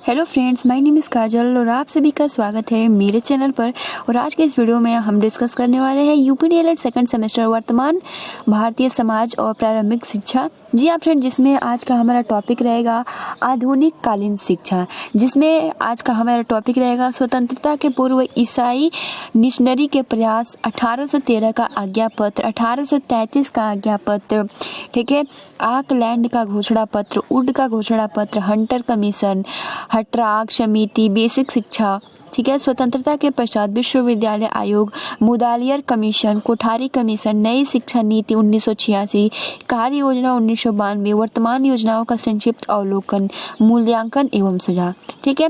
Hello friends, my name is Kajal और आप सभी का स्वागत है मेरे चैनल पर। और आज के इस वीडियो में हम डिस्कस करने वाले हैं यूपी डीएलएड सेकंड सेमेस्टर वर्तमान भारतीय समाज और प्रारंभिक शिक्षा। जी हाँ फ्रेंड, जिसमें आज का हमारा टॉपिक रहेगा आधुनिक कालीन शिक्षा, जिसमें आज का हमारा टॉपिक रहेगा स्वतंत्रता के पूर्व ईसाई मिशनरी के प्रयास, 1813 का आज्ञा पत्र, 1833 का आज्ञा पत्र, ठीक है, आकलैंड का घोषणा पत्र, वुड का घोषणा पत्र, हंटर कमीशन, हटराग समिति, बेसिक शिक्षा, ठीक है, स्वतंत्रता के पश्चात विश्वविद्यालय आयोग, मुदालियर कमीशन, कोठारी कमीशन, नई शिक्षा नीति 1986, कार्य योजना 1992, वर्तमान योजनाओं का संक्षिप्त अवलोकन, मूल्यांकन एवं सुझाव। ठीक है,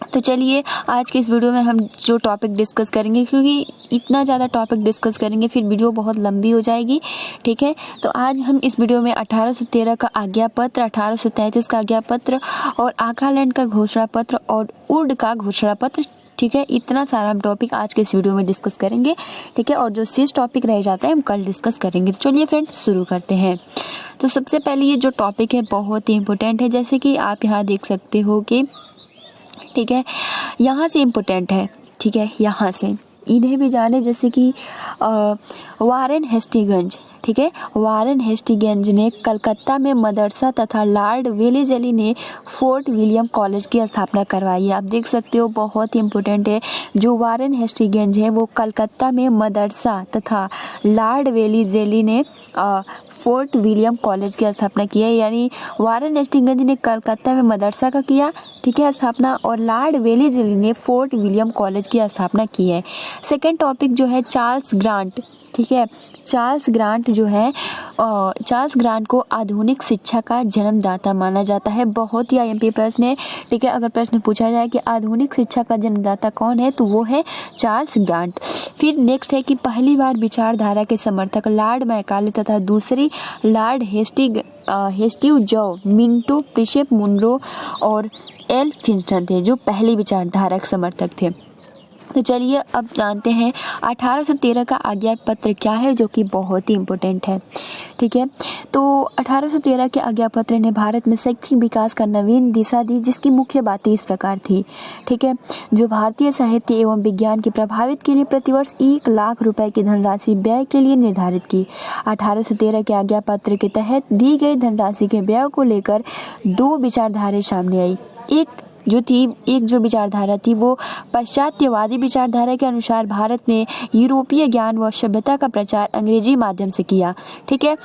तो चलिए आज के इस वीडियो में हम जो टॉपिक डिस्कस करेंगे, क्योंकि इतना ज़्यादा टॉपिक डिस्कस करेंगे फिर वीडियो बहुत लंबी हो जाएगी। ठीक है, तो आज हम इस वीडियो में 1813 का आज्ञा पत्र, 1833 का आज्ञा पत्र और आकालैंड का घोषणा पत्र और वुड का घोषणा पत्र, ठीक है, इतना सारा हम टॉपिक आज के इस वीडियो में डिस्कस करेंगे। ठीक है, और जो शेष टॉपिक रह जाता है हम कल डिस्कस करेंगे। तो चलिए फ्रेंड्स शुरू करते हैं। तो सबसे पहले ये जो टॉपिक है बहुत ही इंपॉर्टेंट है, जैसे कि आप यहाँ देख सकते हो कि, ठीक है, यहाँ से इम्पोर्टेंट है। ठीक है, यहाँ से इन्हें भी जाने, जैसे कि वारेन हेस्टिंग्स, ठीक है, वारेन हेस्टिंग्स ने कलकत्ता में मदरसा तथा लॉर्ड वेलेजली ने फोर्ट विलियम कॉलेज की स्थापना करवाई है। आप देख सकते हो बहुत ही इम्पोर्टेंट है। जो वारेन हेस्टिंग्स है वो कलकत्ता में मदरसा तथा लॉर्ड वेलेजली ने फोर्ट विलियम कॉलेज की स्थापना की है, यानी वारेन हेस्टिंग्स ने कलकत्ता में मदरसा का किया, ठीक है, स्थापना, और लॉर्ड वेलेजली ने फोर्ट विलियम कॉलेज की स्थापना की है। सेकंड टॉपिक जो है चार्ल्स ग्रांट, ठीक है, चार्ल्स ग्रांट जो है, चार्ल्स ग्रांट को आधुनिक शिक्षा का जन्मदाता माना जाता है। बहुत ही आईएमपी प्रश्न है। ठीक है, अगर प्रश्न पूछा जाए कि आधुनिक शिक्षा का जन्मदाता कौन है तो वो है चार्ल्स ग्रांट। फिर नेक्स्ट है कि पहली बार विचारधारा के समर्थक लॉर्ड मैकाले तथा दूसरी लॉर्ड हेस्टिव जॉ, मिंटो, प्रिंसेप मुनरो और एल फिंस्टन थे जो पहली विचारधारा के समर्थक थे। तो चलिए अब जानते हैं 1813 का आज्ञा पत्र क्या है, जो कि बहुत ही इम्पोर्टेंट है। ठीक है, तो 1813 के आज्ञा पत्र ने भारत में शैक्षिक विकास का नवीन दिशा दी, जिसकी मुख्य बातें इस प्रकार थी। ठीक है, जो भारतीय साहित्य एवं विज्ञान की प्रभावित के लिए प्रतिवर्ष 1 लाख रुपए की धनराशि व्यय के लिए निर्धारित की। 1813 के आज्ञा पत्र के तहत दी गई धनराशि के व्यय को लेकर 2 विचारधाराएं सामने आई। एक जो विचारधारा थी वो पाश्चात्यवादी विचारधारा के अनुसार भारत ने यूरोपीय ज्ञान व सभ्यता का प्रचार अंग्रेजी माध्यम से किया। ठीक है,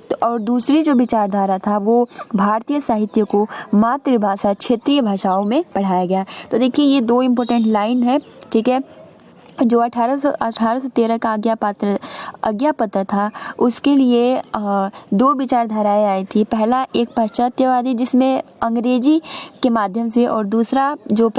तो और दूसरी जो विचारधारा था वो भारतीय साहित्य को मातृभाषा क्षेत्रीय भाषाओं में पढ़ाया गया। तो देखिए ये 2 इम्पोर्टेंट लाइन है। ठीक है, जो 1813 का आज्ञा पत्र था उसके लिए 2 विचारधाराएं आई थी। पहला एक पाश्चात्यवादी जिसमें अंग्रेजी के माध्यम से, और दूसरा जो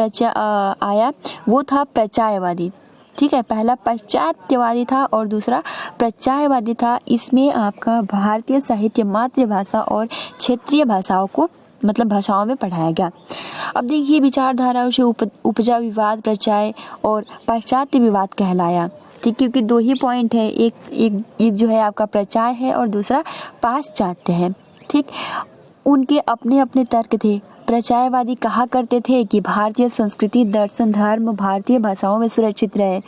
आया वो था प्रचायवादी। ठीक है, पहला पाश्चात्यवादी था और दूसरा प्रचायवादी था। इसमें आपका भारतीय साहित्य मातृभाषा और क्षेत्रीय भाषाओं को भाषाओं में पढ़ाया गया। अब देखिए विचारधाराओं से उपजा विवाद प्रचाय और पाश्चात्य विवाद कहलाया। ठीक, क्योंकि 2 ही पॉइंट है, एक जो है आपका प्रचाय है और दूसरा पाश्चात्य है। ठीक, उनके अपने अपने तर्क थे। प्रचायवादी कहा करते थे कि भारतीय संस्कृति, दर्शन, धर्म भारतीय भाषाओं में सुरक्षित रहे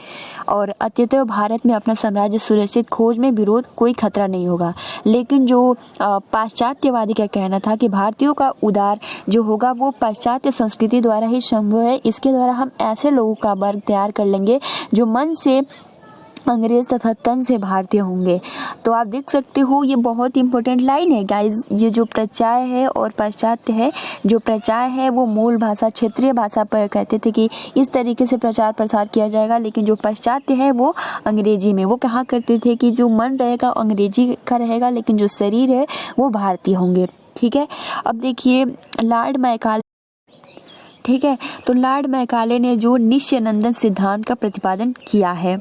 और अत्यंत भारत में अपना साम्राज्य सुरक्षित, खोज में विरोध, कोई खतरा नहीं होगा। लेकिन जो पाश्चात्यवादी का कहना था कि भारतीयों का उद्धार जो होगा वो पाश्चात्य संस्कृति द्वारा ही संभव है। इसके द्वारा हम ऐसे लोगों का वर्ग तैयार कर लेंगे जो मन से अंग्रेज तथा तन से भारतीय होंगे। तो आप देख सकते हो ये बहुत इंपॉर्टेंट लाइन है गाइज। ये जो प्रचाय है और पाश्चात्य है, जो प्रचाय है वो मूल भाषा क्षेत्रीय भाषा पर कहते थे कि इस तरीके से प्रचार प्रसार किया जाएगा, लेकिन जो पाश्चात्य है वो अंग्रेजी में, वो कहा करते थे कि जो मन रहेगा अंग्रेजी का रहेगा लेकिन जो शरीर है वो भारतीय होंगे। ठीक है, अब देखिए लॉर्ड मैकाले, ठीक है, तो लॉर्ड मैकाले ने जो नित्यानंद सिद्धांत का प्रतिपादन किया है,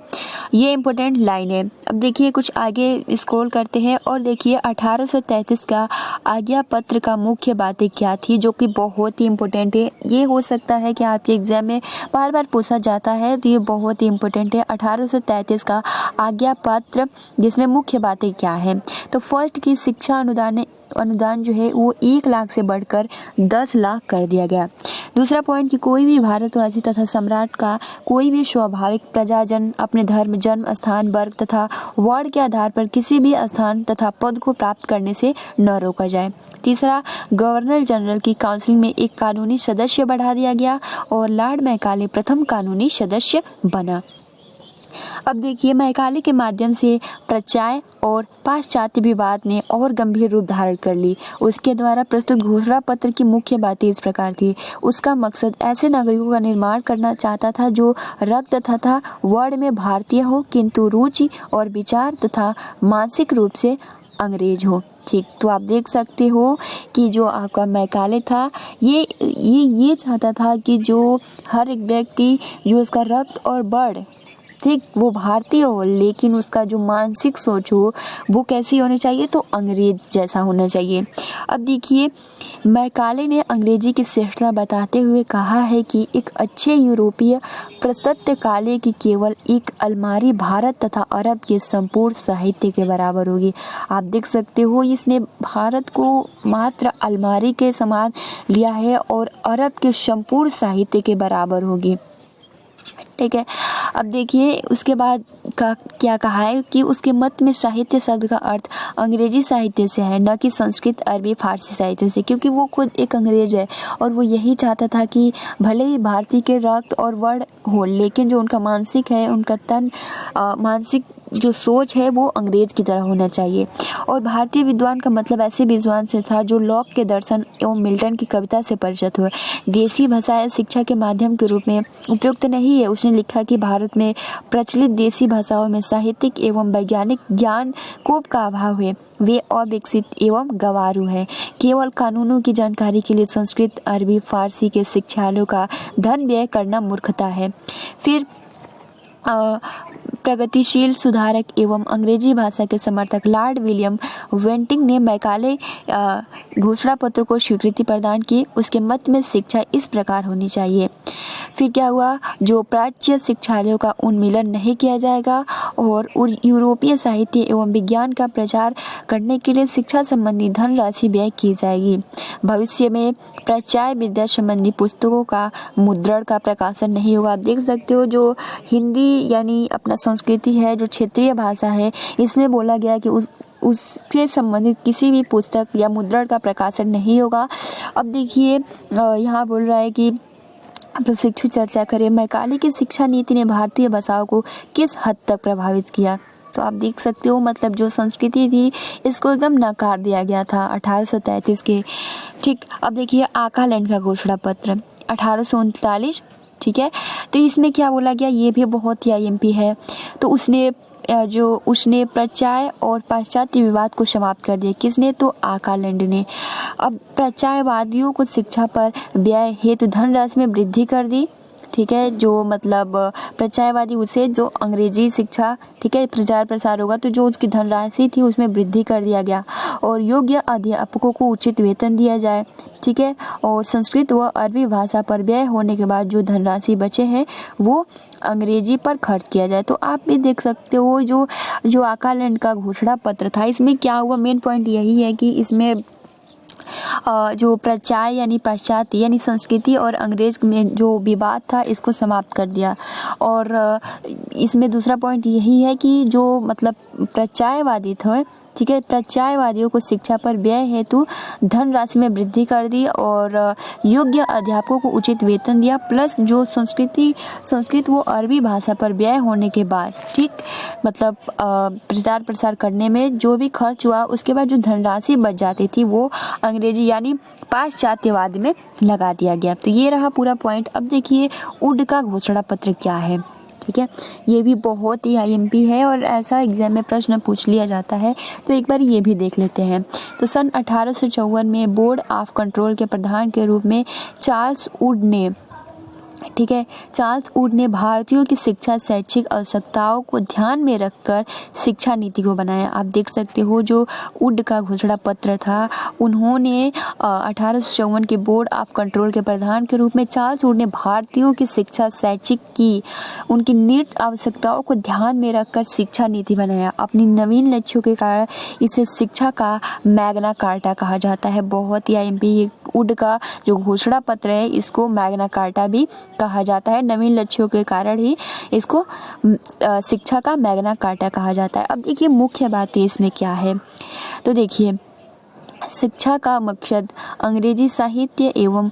ये इम्पोर्टेंट लाइन है। अब देखिए कुछ आगे स्क्रॉल करते हैं और देखिए 1833 का आज्ञा पत्र का मुख्य बातें क्या थी, जो कि बहुत ही इम्पोर्टेंट है। ये हो सकता है कि आपके एग्जाम में बार बार पूछा जाता है, तो ये बहुत ही इम्पोर्टेंट है। 1833 का आज्ञा पत्र जिसमें मुख्य बातें क्या है, तो फर्स्ट की शिक्षा अनुदान जो है वो 1 लाख से बढ़कर 10 लाख कर दिया गया। दूसरा पॉइंट कि कोई भी भारतवासी तथा सम्राट का कोई भी स्वाभाविक प्रजाजन अपने धर्म, जन्म स्थान, वर्ग तथा वर्ण के आधार पर किसी भी स्थान तथा पद को प्राप्त करने से न रोका जाए। तीसरा, गवर्नर जनरल की काउंसिल में एक कानूनी सदस्य बढ़ा दिया गया और लॉर्ड मैकाले प्रथम कानूनी सदस्य बना। अब देखिए, मैकाले के माध्यम से प्रचार और पाश्चात्य विवाद ने और गंभीर रूप धारण कर ली। उसके द्वारा प्रस्तुत घोषणा पत्र की मुख्य बातें इस प्रकार थी। उसका मकसद ऐसे नागरिकों का निर्माण करना चाहता था जो रक्त तथा वर्ण में भारतीय हो किंतु रुचि और विचार तथा मानसिक रूप से अंग्रेज हो। ठीक, तो आप देख सकते हो कि जो आपका मैकाले था ये चाहता था कि जो हर एक व्यक्ति जो उसका रक्त और वर्ण, ठीक, वो भारतीय हो लेकिन उसका जो मानसिक सोच हो वो कैसी होनी चाहिए, तो अंग्रेज जैसा होना चाहिए। अब देखिए, मैकाले ने अंग्रेजी की श्रेष्ठता बताते हुए कहा है कि एक अच्छे यूरोपीय पुस्तकालय की केवल एक अलमारी भारत तथा अरब के संपूर्ण साहित्य के बराबर होगी। आप देख सकते हो, इसने भारत को मात्र अलमारी के समान लिया है और अरब के संपूर्ण साहित्य के बराबर होगी। ठीक है, अब देखिए उसके बाद का क्या कहा है कि उसके मत में साहित्य शब्द का अर्थ अंग्रेजी साहित्य से है, न कि संस्कृत, अरबी, फारसी साहित्य से, क्योंकि वो खुद एक अंग्रेज है और वो यही चाहता था कि भले ही भारतीय के रक्त और वर्ण हो लेकिन जो उनका मानसिक है, उनका तन मानसिक जो सोच है वो अंग्रेज की तरह होना चाहिए। और भारतीय विद्वान का मतलब ऐसे विद्वान से था जो लॉक के दर्शन एवं मिल्टन की कविता से परिचित हुए। देसी भाषाएं शिक्षा के माध्यम के रूप में उपयुक्त नहीं है। उसने लिखा कि भारत में प्रचलित देसी भाषाओं में साहित्यिक एवं वैज्ञानिक ज्ञान कोप का अभाव है, वे अविकसित एवं गंवारू है। केवल कानूनों की जानकारी के लिए संस्कृत, अरबी, फारसी के शिक्षालयों का धन व्यय करना मूर्खता है। फिर प्रगतिशील सुधारक एवं अंग्रेजी भाषा के समर्थक लॉर्ड विलियम वेंटिंग ने मैकाले घोषणा पत्र को स्वीकृति प्रदान की। उसके मत में शिक्षा इस प्रकार होनी चाहिए। फिर क्या हुआ, जो प्राच्य शिक्षालयों का उन्मूलन नहीं किया जाएगा और यूरोपीय साहित्य एवं विज्ञान का प्रचार करने के लिए शिक्षा संबंधी धनराशि व्यय की जाएगी। भविष्य में प्राच्य विद्या संबंधी पुस्तकों का मुद्रण का प्रकाशन नहीं होगा। आप देख सकते हो, जो हिंदी यानी अपना संस्कृति है, जो क्षेत्रीय भाषा है, इसमें बोला गया कि उससे संबंधित किसी भी पुस्तक या मुद्रण का प्रकाशन नहीं होगा। अब देखिए, यहाँ बोल रहा है कि प्रशिक्षु चर्चा करें, मैकाले की शिक्षा नीति ने भारतीय भाषाओं को किस हद तक प्रभावित किया। तो आप देख सकते हो, मतलब जो संस्कृति थी इसको एकदम नकार दिया गया था 1833 के। ठीक, अब देखिए आकालैंड का घोषणा पत्र 1839। ठीक है, तो इसमें क्या बोला गया, ये भी बहुत ही IMP है। तो उसने प्रचार और पाश्चात्य विवाद को समाप्त कर दिया। किसने, तो आकालैंड ने। अब प्रचारवादियों को शिक्षा पर व्यय हेतु धनराशि में वृद्धि कर दी। ठीक है, जो मतलब प्रचारवादी उसे जो अंग्रेजी शिक्षा, ठीक है, प्रचार प्रसार होगा तो जो उसकी धनराशि थी उसमें वृद्धि कर दिया गया और योग्य अध्यापकों को उचित वेतन दिया जाए। ठीक है, और संस्कृत व अरबी भाषा पर व्यय होने के बाद जो धनराशि बचे हैं वो अंग्रेजी पर खर्च किया जाए। तो आप भी देख सकते हो, जो आकालैंड का घोषणा पत्र था इसमें क्या हुआ, मेन पॉइंट यही है कि इसमें जो प्रचार यानी पाश्चात्य यानी संस्कृति और अंग्रेज में जो विवाद था इसको समाप्त कर दिया। और इसमें दूसरा पॉइंट यही है कि जो मतलब प्रचारवादी थे, ठीक है, प्रचारवादियों को शिक्षा पर व्यय हेतु धनराशि में वृद्धि कर दी और योग्य अध्यापकों को उचित वेतन दिया। प्लस जो संस्कृत वो अरबी भाषा पर व्यय होने के बाद, ठीक, मतलब प्रचार प्रसार करने में जो भी खर्च हुआ उसके बाद जो धनराशि बच जाती थी वो अंग्रेजी यानी पाश्चात्यवाद में लगा दिया गया। तो ये रहा पूरा पॉइंट। अब देखिए वुड का घोषणा पत्र क्या है। ठीक है, ये भी बहुत ही IMP है और ऐसा एग्जाम में प्रश्न पूछ लिया जाता है, तो एक बार ये भी देख लेते हैं। तो सन 1854 में बोर्ड ऑफ कंट्रोल के प्रधान के रूप में चार्ल्स वुड ने ठीक है। चार्ल्स वुड ने भारतीयों की शिक्षा शैक्षिक आवश्यकताओं को ध्यान में रखकर शिक्षा नीति को बनाया। आप देख सकते हो जो वुड का घोषणा पत्र था, उन्होंने 1854 के बोर्ड ऑफ कंट्रोल के प्रधान के रूप में चार्ल्स वुड ने भारतीयों की शिक्षा शैक्षिक की उनकी नित्य आवश्यकताओं को ध्यान में रखकर शिक्षा नीति बनाया। अपनी नवीन लक्ष्यों के कारण इसे शिक्षा का मैग्ना कार्टा कहा जाता है। बहुत ही आईएमपी वुड का जो घोषणा पत्र है इसको मैग्ना कार्टा भी कहा जाता है। नवीन लक्ष्यों के कारण ही इसको शिक्षा का मैग्ना कार्टा कहा जाता है। अब देखिए मुख्य बातें इसमें क्या है, तो देखिए शिक्षा का मकसद अंग्रेजी साहित्य एवं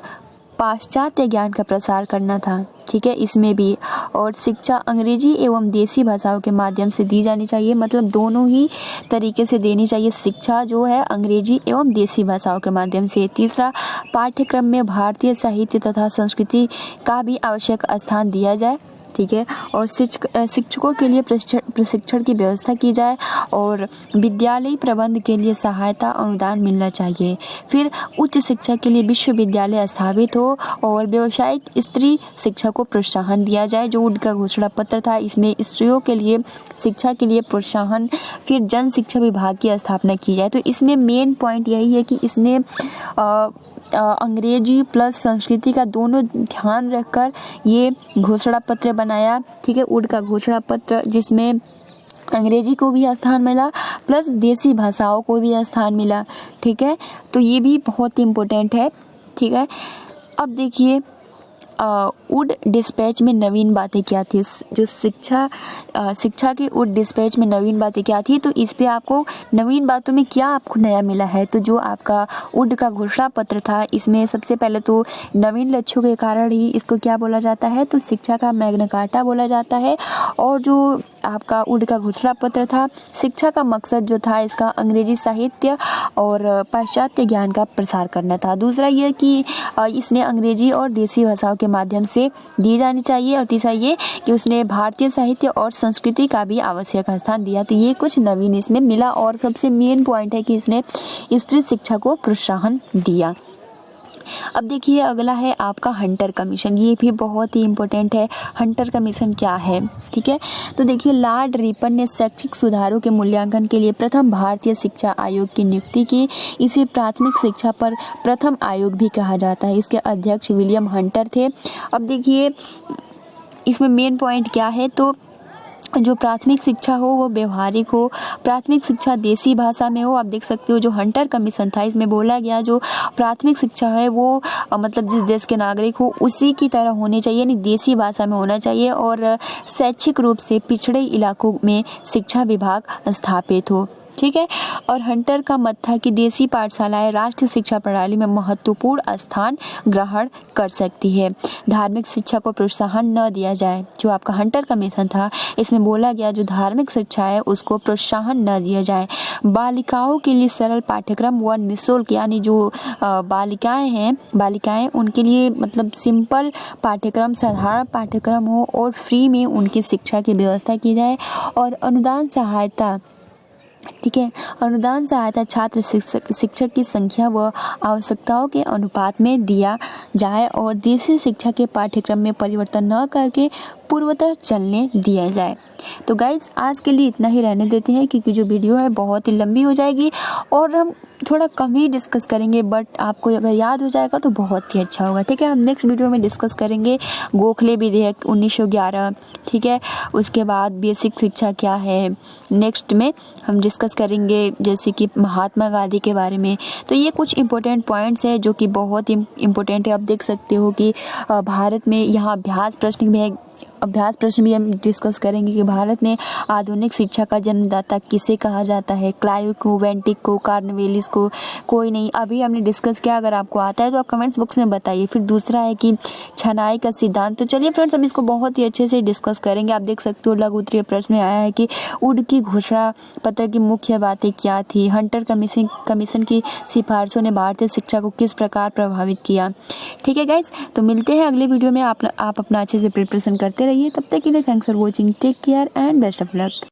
पाश्चात्य ज्ञान का प्रसार करना था। ठीक है, इसमें भी, और शिक्षा अंग्रेजी एवं देसी भाषाओं के माध्यम से दी जानी चाहिए, मतलब दोनों ही तरीके से देनी चाहिए शिक्षा जो है अंग्रेजी एवं देसी भाषाओं के माध्यम से। तीसरा, पाठ्यक्रम में भारतीय साहित्य तथा संस्कृति का भी आवश्यक स्थान दिया जाए। ठीक है, और शिक्षकों के लिए प्रशिक्षण की व्यवस्था की जाए और विद्यालय प्रबंध के लिए सहायता अनुदान मिलना चाहिए। फिर उच्च शिक्षा के लिए विश्वविद्यालय स्थापित हो और व्यावसायिक स्त्री शिक्षा को प्रोत्साहन दिया जाए। जो उनका घोषणा पत्र था इसमें स्त्रियों के लिए शिक्षा के लिए प्रोत्साहन। फिर जन शिक्षा विभाग की स्थापना की जाए। तो इसमें मेन पॉइंट यही है कि इसने अंग्रेजी प्लस संस्कृति का दोनों ध्यान रखकर ये घोषणा पत्र बनाया। ठीक है, वुड का घोषणा पत्र जिसमें अंग्रेजी को भी स्थान मिला प्लस देसी भाषाओं को भी स्थान मिला। ठीक है, तो ये भी बहुत इम्पोर्टेंट है। ठीक है, अब देखिए वुड डिस्पैच में नवीन बातें क्या थी, जो शिक्षा की वुड डिस्पैच में नवीन बातें क्या थी, तो इस पे आपको नवीन बातों में क्या आपको नया मिला है। तो जो आपका वुड का घोषणा पत्र था इसमें सबसे पहले तो नवीन लक्ष्यों के कारण ही इसको क्या बोला जाता है, तो शिक्षा का मैग्ना कार्टा बोला जाता है। और जो आपका वुड का घोषणा पत्र था, शिक्षा का मकसद जो था इसका अंग्रेजी साहित्य और पाश्चात्य ज्ञान का प्रसार करना था। दूसरा यह कि इसने अंग्रेजी और देसी भाषाओं के माध्यम से दी जानी चाहिए। और तीसरा ये कि उसने भारतीय साहित्य और संस्कृति का भी आवश्यक स्थान दिया। तो ये कुछ नवीन इसमें मिला। और सबसे मेन पॉइंट है कि इसने स्त्री शिक्षा को प्रोत्साहन दिया। अब देखिए अगला है आपका हंटर कमीशन। ये भी बहुत ही इम्पोर्टेंट है। हंटर कमीशन क्या है, ठीक है, तो देखिए लॉर्ड रिपन ने शैक्षिक सुधारों के मूल्यांकन के लिए प्रथम भारतीय शिक्षा आयोग की नियुक्ति की। इसे प्राथमिक शिक्षा पर प्रथम आयोग भी कहा जाता है। इसके अध्यक्ष विलियम हंटर थे। अब देखिए इसमें मेन पॉइंट क्या है, तो जो प्राथमिक शिक्षा हो वो व्यवहारिक हो, प्राथमिक शिक्षा देसी भाषा में हो। आप देख सकते हो जो हंटर कमीशन था इसमें बोला गया जो प्राथमिक शिक्षा है वो मतलब जिस देश के नागरिक हो उसी की तरह होनी चाहिए, यानी देसी भाषा में होना चाहिए। और शैक्षिक रूप से पिछड़े इलाकों में शिक्षा विभाग स्थापित हो। ठीक है, और हंटर का मत था कि देसी पाठशालाएं राष्ट्रीय शिक्षा प्रणाली में महत्वपूर्ण स्थान ग्रहण कर सकती है। धार्मिक शिक्षा को प्रोत्साहन न दिया जाए। जो आपका हंटर कमीशन था इसमें बोला गया जो धार्मिक शिक्षा है उसको प्रोत्साहन न दिया जाए। बालिकाओं के लिए सरल पाठ्यक्रम व निःशुल्क, यानी जो बालिकाएं उनके लिए मतलब सिंपल पाठ्यक्रम, साधारण पाठ्यक्रम हो और फ्री में उनकी शिक्षा की व्यवस्था की जाए। और अनुदान सहायता, ठीक है, अनुदान सहायता छात्र शिक्षक की संख्या व आवश्यकताओं के अनुपात में दिया जाए और देसी शिक्षा के पाठ्यक्रम में परिवर्तन न करके पूर्वतः चलने दिया जाए। तो गाइज आज के लिए इतना ही रहने देते हैं क्योंकि जो वीडियो है बहुत ही लंबी हो जाएगी और हम थोड़ा कम ही डिस्कस करेंगे, बट आपको अगर याद हो जाएगा तो बहुत ही अच्छा होगा। ठीक है, हम नेक्स्ट वीडियो में डिस्कस करेंगे गोखले विधेयक 1911, ठीक है, उसके बाद बेसिक शिक्षा क्या है। नेक्स्ट में हम डिस्कस करेंगे जैसे कि महात्मा गांधी के बारे में। तो ये कुछ इंपॉर्टेंट पॉइंट्स है जो कि बहुत ही इम्पोर्टेंट है। आप देख सकते हो कि भारत में यहाँ अभ्यास प्रश्न भी हम डिस्कस करेंगे कि भारत में आधुनिक शिक्षा का जन्मदाता किसे कहा जाता है, क्लाइव को, वेंटिक को, कार्नवेलिस को, कोई नहीं, अभी हमने डिस्कस किया। अगर आपको आता है तो आप कमेंट्स बॉक्स में बताइए। फिर दूसरा है कि छनाई का सिद्धांत। तो चलिए फ्रेंड्स हम इसको बहुत ही अच्छे से डिस्कस करेंगे। आप देख सकते हो लघु उत्तरीय प्रश्न में आया है कि वुड की घोषणा पत्र की मुख्य बातें क्या थी, हंटर कमीशन की सिफारिशों ने भारतीय शिक्षा को किस प्रकार प्रभावित किया। ठीक है गाइज, तो मिलते हैं अगले वीडियो में। आप अपना अच्छे से प्रिपरेशन करते रहिए। तब तक के लिए thanks for watching, take care and best of luck.